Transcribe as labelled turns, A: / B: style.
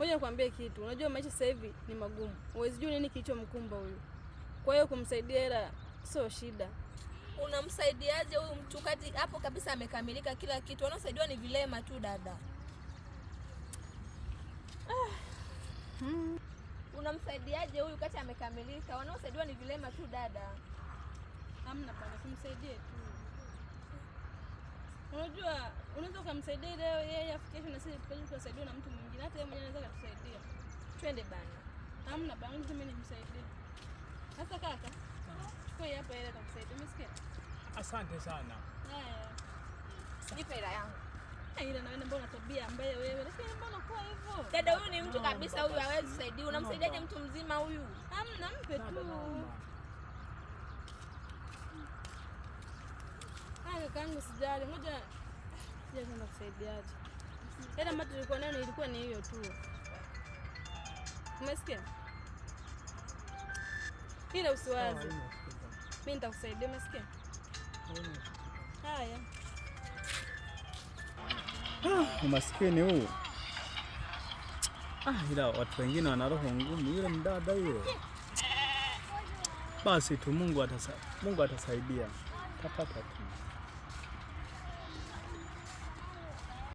A: Ngoja nikwambie kitu. Unajua maisha sasa hivi ni magumu. Huwezi jua nini kilichomkumba huyu. Kwa hiyo kumsaidia hela sio shida.
B: Unamsaidiaje huyu mtu kati hapo kabisa amekamilika kila kitu? Wanaosaidiwa ni vilema tu dada. Unamsaidiaje huyu kati amekamilika? Wanaosaidiwa ni vilema tu dada.
A: Hamna bana, kumsaidie tu. Unajua unaweza kumsaidia leo yeye afikie na sisi tusaidiwe na mtu mwingine. Hata yeye mwenyewe anaweza kutusaidia. Twende bana. Hamna bana, mimi nimsaidie. Sasa kaka. Chukua hapa ile atakusaidia. Umesikia?
C: Asante sana.
A: Haya.
B: Nipe hela yangu.
A: Ila nawe mbona tabia mbaya wewe? Lakini mbona kwa hivyo?
B: Dada huyu ni mtu kabisa, huyu hawezi kusaidia. Unamsaidiaje mtu mzima huyu?
A: Hamna, mpe tu. Haya kangu sijali. Ngoja kwenda kusaidiaje. Hela mtu tulikuwa nayo ilikuwa ni hiyo tu. Umesikia? Ila usiwaze. Mimi nitakusaidia, umesikia? Haya.
C: Umaskini huu. Ila watu wengine wana roho ngumu. Yule mdada yule. Basi tu Mungu atasaidia. Tapata tu.